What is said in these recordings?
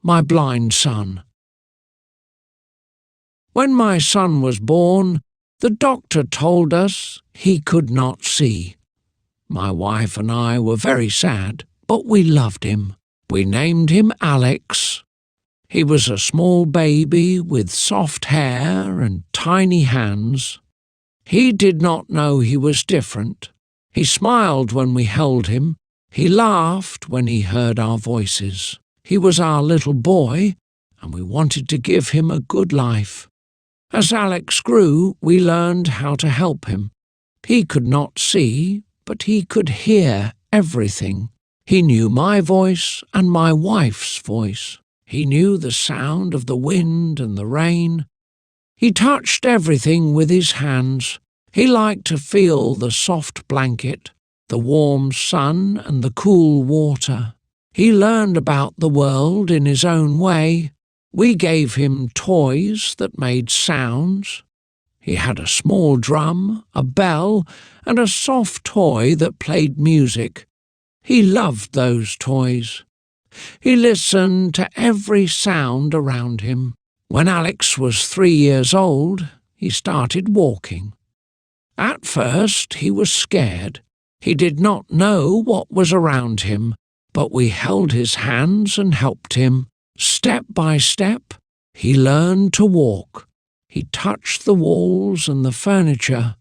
my blind son. When my son was born, the doctor told us he could not see. My wife and I were very sad, but we loved him. We named him Alex. He was a small baby with soft hair and tiny hands. He did not know he was different. He smiled when we held him. He laughed when he heard our voices. He was our little boy, and we wanted to give him a good life. As Alex grew, we learned how to help him. He could not see, but he could hear everything. He knew my voice and my wife's voice. He knew the sound of the wind and the rain. He touched everything with his hands. He liked to feel the soft blanket, the warm sun and the cool water. He learned about the world in his own way. We gave him toys that made sounds. He had a small drum, a bell, and a soft toy that played music. He loved those toys. He listened to every sound around him. When Alex was 3 years old, he started walking. At first, he was scared. He did not know what was around him, but we held his hands and helped him. Step by step, he learned to walk. He touched the walls and the furniture.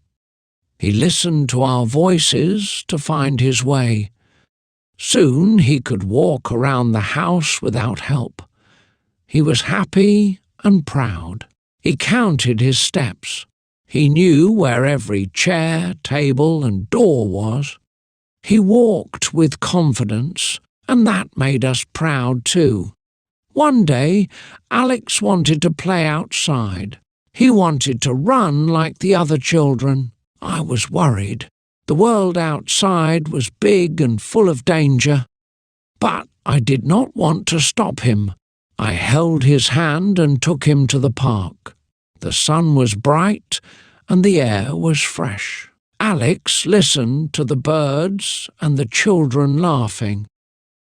He listened to our voices to find his way. Soon he could walk around the house without help. He was happy and proud. He counted his steps. He knew where every chair, table, and door was. He walked with confidence, and that made us proud too. One day, Alex wanted to play outside. He wanted to run like the other children. I was worried. The world outside was big and full of danger. But I did not want to stop him. I held his hand and took him to the park. The sun was bright and the air was fresh. Alex listened to the birds and the children laughing.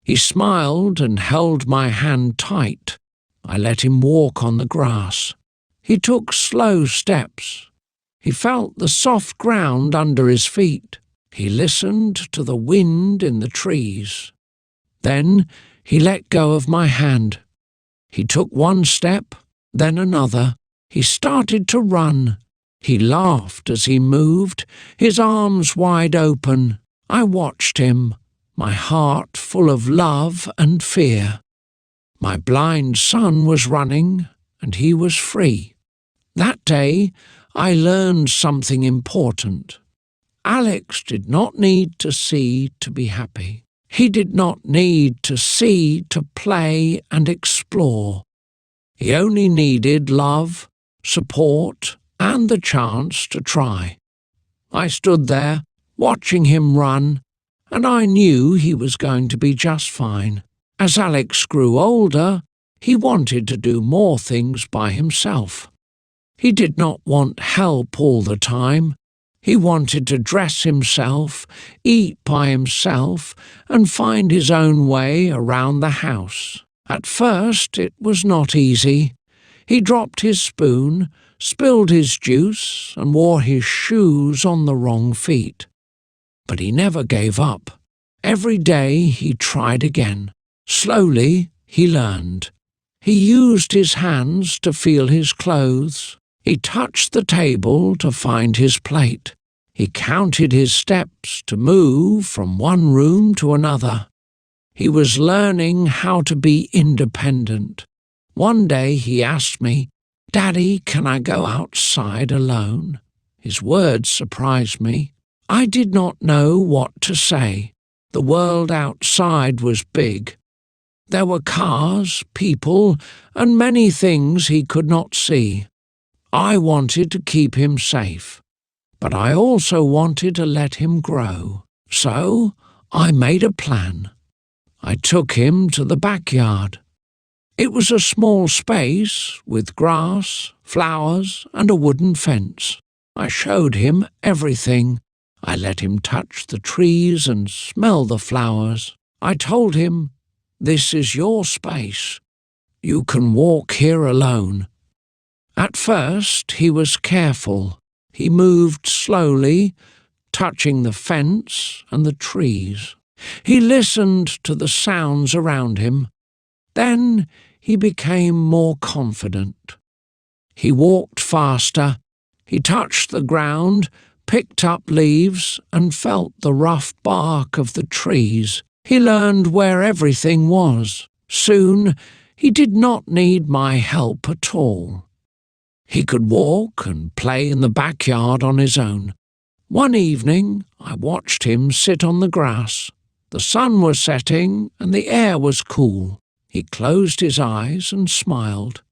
He smiled and held my hand tight. I let him walk on the grass. He took slow steps. He felt the soft ground under his feet. He listened to the wind in the trees. Then he let go of my hand. He took one step, then another. He started to run. He laughed as he moved, his arms wide open. I watched him, my heart full of love and fear. My blind son was running, and he was free. That day, I learned something important. Alex did not need to see to be happy. He did not need to see to play and explore. He only needed love, support, and the chance to try. I stood there, watching him run, and I knew he was going to be just fine. As Alex grew older, he wanted to do more things by himself. He did not want help all the time. He wanted to dress himself, eat by himself, and find his own way around the house. At first it was not easy. He dropped his spoon, spilled his juice, and wore his shoes on the wrong feet. But he never gave up. Every day he tried again. Slowly he learned. He used his hands to feel his clothes. He touched the table to find his plate. He counted his steps to move from one room to another. He was learning how to be independent. One day he asked me, "Daddy, can I go outside alone?" His words surprised me. I did not know what to say. The world outside was big. There were cars, people, and many things he could not see. I wanted to keep him safe, but I also wanted to let him grow. So I made a plan. I took him to the backyard. It was a small space with grass, flowers, and a wooden fence. I showed him everything. I let him touch the trees and smell the flowers. I told him, "This is your space. You can walk here alone." At first he was careful. He moved slowly, touching the fence and the trees. He listened to the sounds around him. Then he became more confident. He walked faster. He touched the ground, picked up leaves, and felt the rough bark of the trees. He learned where everything was. Soon he did not need my help at all. He could walk and play in the backyard on his own. One evening I watched him sit on the grass. The sun was setting and the air was cool. He closed his eyes and smiled.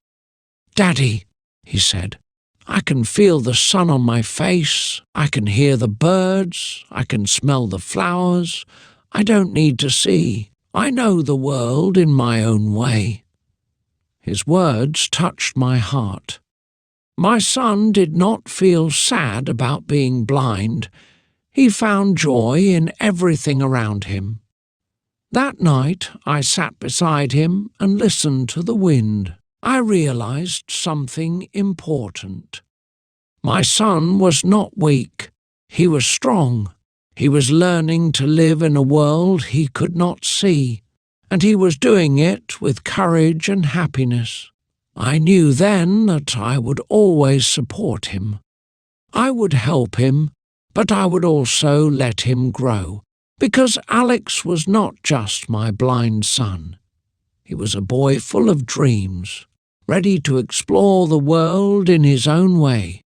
"Daddy," he said, "I can feel the sun on my face. I can hear the birds. I can smell the flowers. I don't need to see. I know the world in my own way." His words touched my heart. My son did not feel sad about being blind. He found joy in everything around him. That night I sat beside him and listened to the wind. I realized something important. My son was not weak. He was strong. He was learning to live in a world he could not see, and he was doing it with courage and happiness. I knew then that I would always support him. I would help him, but I would also let him grow, because Alex was not just my blind son. He was a boy full of dreams, ready to explore the world in his own way.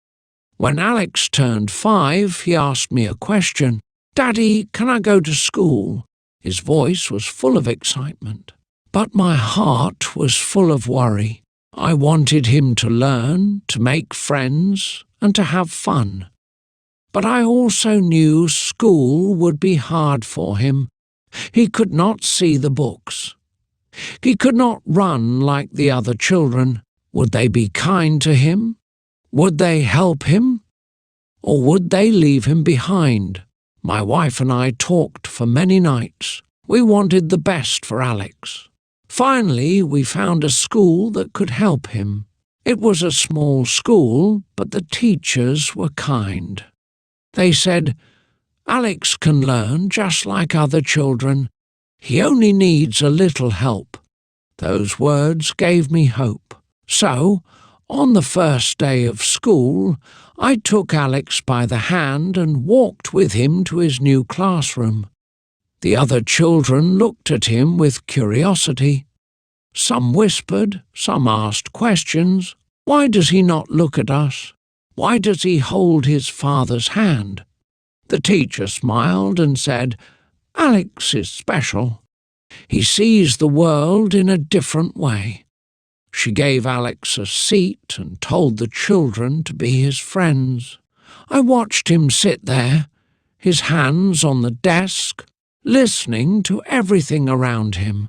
When Alex turned 5, he asked me a question. "Daddy, can I go to school?" His voice was full of excitement, but my heart was full of worry. I wanted him to learn, to make friends, and to have fun. But I also knew school would be hard for him. He could not see the books. He could not run like the other children. Would they be kind to him? Would they help him? Or would they leave him behind? My wife and I talked for many nights. We wanted the best for Alex. Finally, we found a school that could help him. It was a small school, but the teachers were kind. They said, "Alex can learn just like other children. He only needs a little help." Those words gave me hope. So, on the first day of school, I took Alex by the hand and walked with him to his new classroom. The other children looked at him with curiosity. Some whispered, some asked questions. Why does he not look at us? Why does he hold his father's hand? The teacher smiled and said, "Alex is special. He sees the world in a different way." She gave Alex a seat and told the children to be his friends. I watched him sit there, his hands on the desk, listening to everything around him.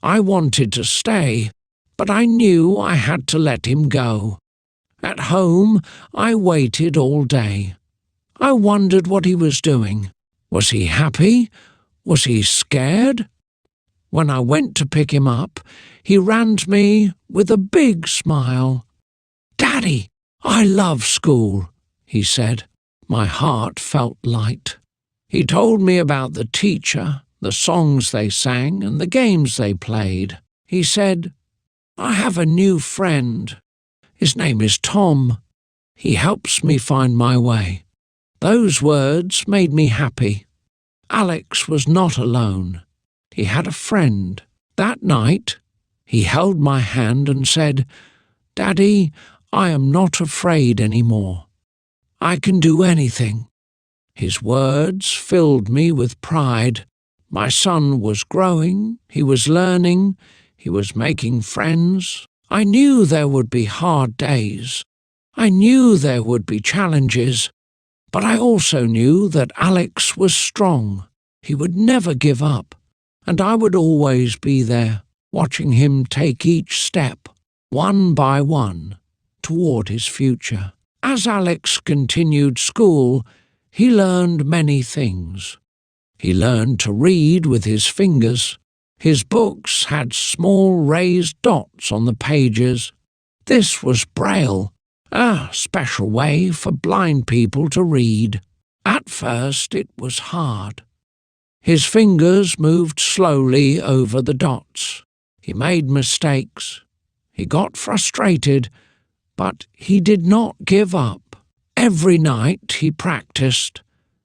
I wanted to stay, but I knew I had to let him go. At home, I waited all day. I wondered what he was doing. Was he happy? Was he scared? When I went to pick him up, he ran to me with a big smile. "Daddy, I love school," he said. My heart felt light. He told me about the teacher, the songs they sang, and the games they played. He said, "I have a new friend. His name is Tom. He helps me find my way." Those words made me happy. Alex was not alone. He had a friend. That night, he held my hand and said, "Daddy, I am not afraid anymore. I can do anything." His words filled me with pride. My son was growing, he was learning, he was making friends. I knew there would be hard days. I knew there would be challenges. But I also knew that Alex was strong. He would never give up. And I would always be there, watching him take each step, one by one, toward his future. As Alex continued school, he learned many things. He learned to read with his fingers. His books had small raised dots on the pages. This was Braille, a special way for blind people to read. At first it was hard. His fingers moved slowly over the dots. He made mistakes. He got frustrated, but he did not give up. Every night he practiced.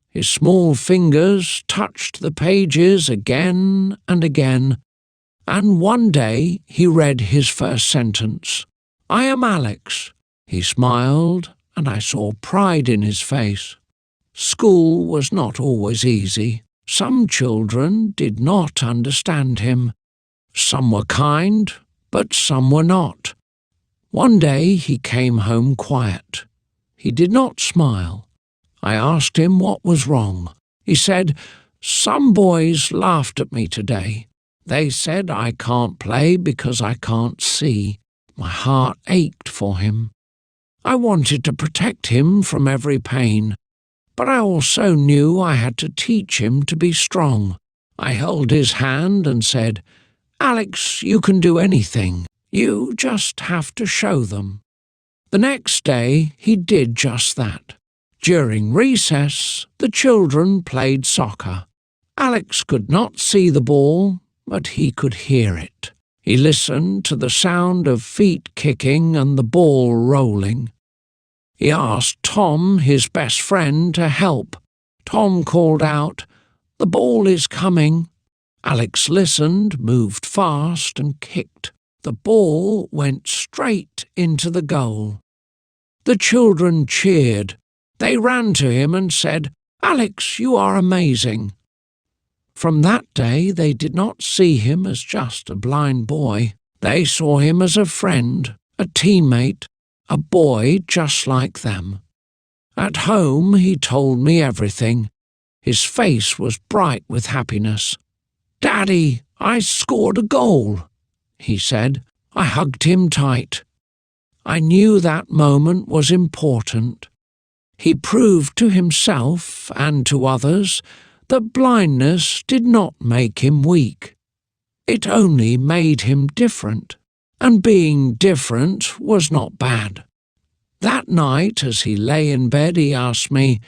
His small fingers touched the pages again and again, and one day he read his first sentence. "I am Alex." He smiled, and I saw pride in his face. School was not always easy. Some children did not understand him. Some were kind, but some were not. One day he came home quiet. He did not smile. I asked him what was wrong. He said, "Some boys laughed at me today. They said I can't play because I can't see." My heart ached for him. I wanted to protect him from every pain, but I also knew I had to teach him to be strong. I held his hand and said, "Alex, you can do anything. You just have to show them." The next day he did just that. During recess, the children played soccer. Alex could not see the ball, but he could hear it. He listened to the sound of feet kicking and the ball rolling. He asked Tom, his best friend, to help. Tom called out, "The ball is coming." Alex listened, moved fast, and kicked. The ball went straight into the goal. The children cheered. They ran to him and said, "Alex, you are amazing." From that day they did not see him as just a blind boy. They saw him as a friend, a teammate, a boy just like them. At home he told me everything. His face was bright with happiness. "Daddy, I scored a goal," he said. I hugged him tight. I knew that moment was important. He proved to himself and to others that blindness did not make him weak. It only made him different, and being different was not bad. That night, as he lay in bed, he asked me,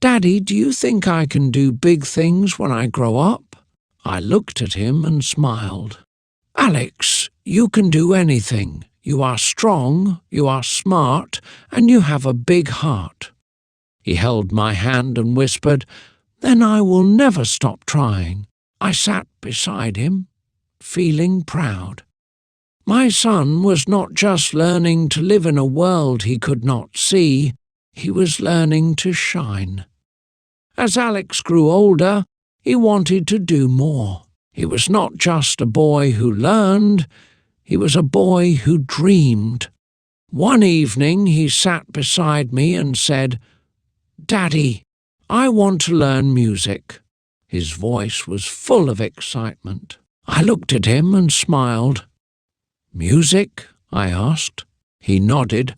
"Daddy, do you think I can do big things when I grow up?" I looked at him and smiled. "Alex, you can do anything. You are strong, you are smart, and you have a big heart." He held my hand and whispered, "Then I will never stop trying." I sat beside him, feeling proud. My son was not just learning to live in a world he could not see, he was learning to shine. As Alex grew older, he wanted to do more. He was not just a boy who learned, he was a boy who dreamed. One evening he sat beside me and said, "Daddy, I want to learn music." His voice was full of excitement. I looked at him and smiled. "Music?" I asked. He nodded.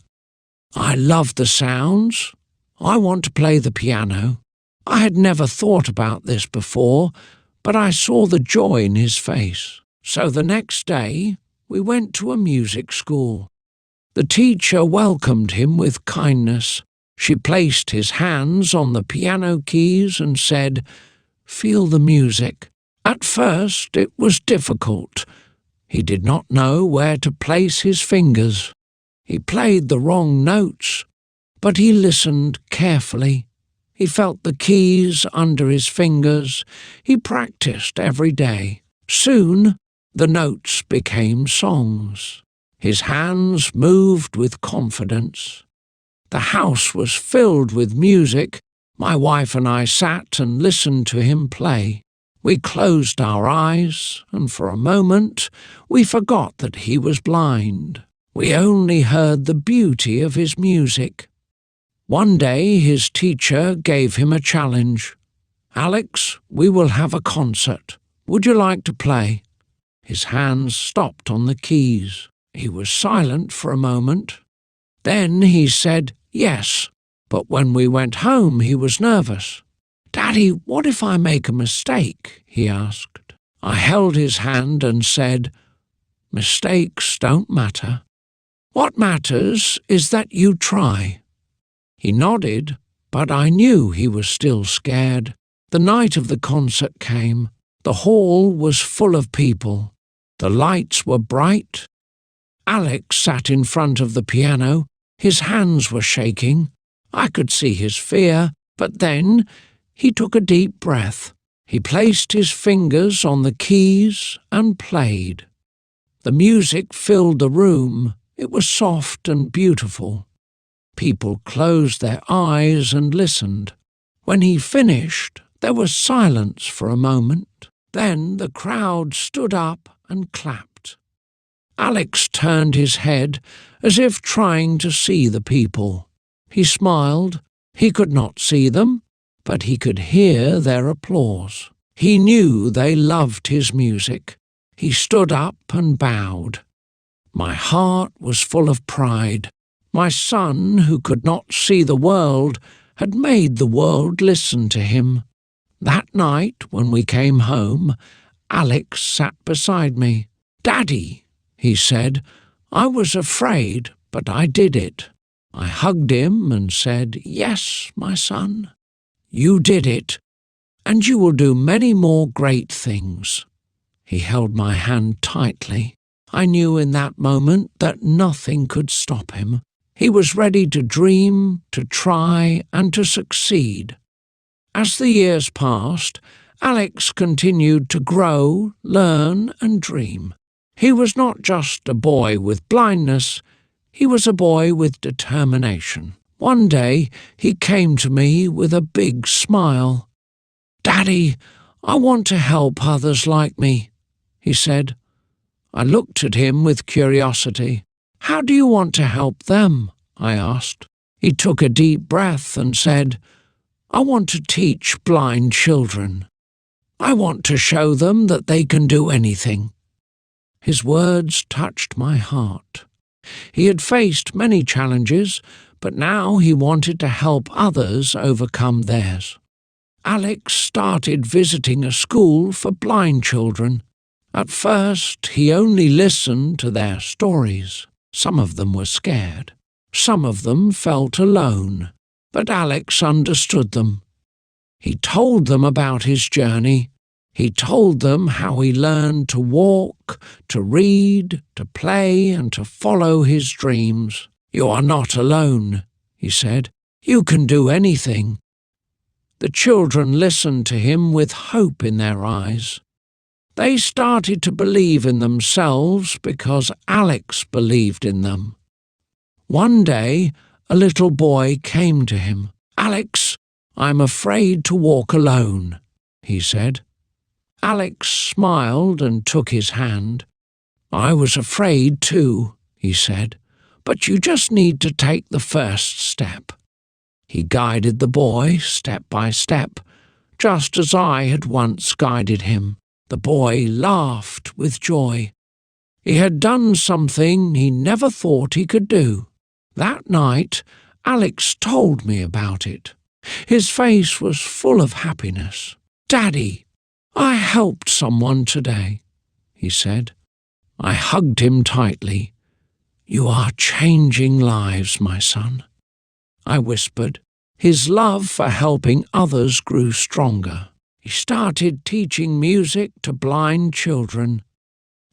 "I love the sounds. I want to play the piano." I had never thought about this before, but I saw the joy in his face. So the next day, we went to a music school. The teacher welcomed him with kindness. She placed his hands on the piano keys and said, "Feel the music." At first it was difficult. He did not know where to place his fingers. He played the wrong notes, but he listened carefully. He felt the keys under his fingers. He practiced every day. Soon the notes became songs. His hands moved with confidence. The house was filled with music. My wife and I sat and listened to him play. We closed our eyes, and for a moment we forgot that he was blind. We only heard the beauty of his music. One day his teacher gave him a challenge. "Alex, we will have a concert. Would you like to play?" His hands stopped on the keys. He was silent for a moment. Then he said yes, but when we went home he was nervous. "Daddy, what if I make a mistake?" he asked. I held his hand and said, "Mistakes don't matter. What matters is that you try." He nodded, but I knew he was still scared. The night of the concert came. The hall was full of people. The lights were bright. Alex sat in front of the piano. His hands were shaking. I could see his fear, but then he took a deep breath. He placed his fingers on the keys and played. The music filled the room. It was soft and beautiful. People closed their eyes and listened. When he finished, there was silence for a moment. Then the crowd stood up and clapped. Alex turned his head as if trying to see the people. He smiled. He could not see them, but he could hear their applause. He knew they loved his music. He stood up and bowed. My heart was full of pride. My son, who could not see the world, had made the world listen to him. That night, when we came home, Alex sat beside me. "Daddy," he said, "I was afraid, but I did it." I hugged him and said, "Yes, my son, you did it, and you will do many more great things." He held my hand tightly. I knew in that moment that nothing could stop him. He was ready to dream, to try, and to succeed. As the years passed, Alex continued to grow, learn, and dream. He was not just a boy with blindness, he was a boy with determination. One day he came to me with a big smile. "Daddy, I want to help others like me," he said. I looked at him with curiosity. "How do you want to help them?" I asked. He took a deep breath and said, "I want to teach blind children. I want to show them that they can do anything." His words touched my heart. He had faced many challenges, but now he wanted to help others overcome theirs. Alex started visiting a school for blind children. At first, he only listened to their stories. Some of them were scared. Some of them felt alone. But Alex understood them. He told them about his journey. He told them how he learned to walk, to read, to play, and to follow his dreams. "You are not alone," he said. "You can do anything." The children listened to him with hope in their eyes. They started to believe in themselves because Alex believed in them. One day, a little boy came to him. "Alex, I'm afraid to walk alone," he said. Alex smiled and took his hand. "I was afraid too," he said, "but you just need to take the first step." He guided the boy step by step, just as I had once guided him. The boy laughed with joy. He had done something he never thought he could do. That night, Alex told me about it. His face was full of happiness. "Daddy, I helped someone today," he said. I hugged him tightly. "You are changing lives, my son," I whispered. His love for helping others grew stronger. He started teaching music to blind children.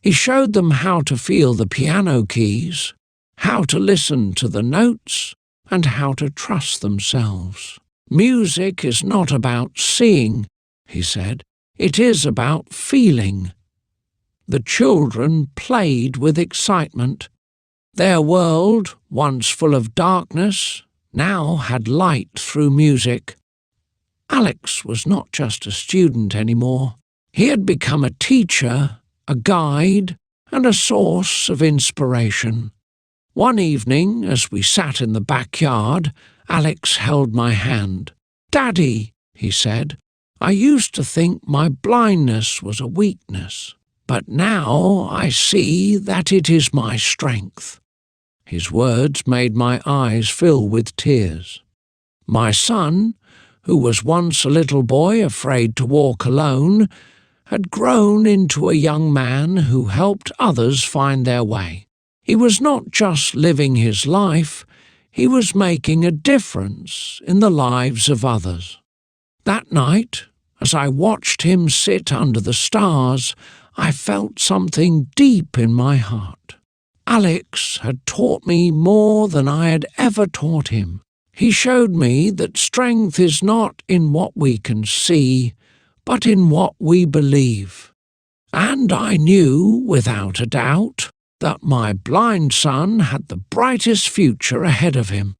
He showed them how to feel the piano keys, how to listen to the notes, and how to trust themselves. "Music is not about seeing," he said. "It is about feeling." The children played with excitement. Their world, once full of darkness, now had light through music. Alex was not just a student anymore. He had become a teacher, a guide, and a source of inspiration. One evening, as we sat in the backyard, Alex held my hand. "Daddy," he said, "I used to think my blindness was a weakness, but now I see that it is my strength." His words made my eyes fill with tears. My son, who was once a little boy afraid to walk alone, had grown into a young man who helped others find their way. He was not just living his life, he was making a difference in the lives of others. That night, as I watched him sit under the stars, I felt something deep in my heart. Alex had taught me more than I had ever taught him. He showed me that strength is not in what we can see, but in what we believe. And I knew, without a doubt, that my blind son had the brightest future ahead of him.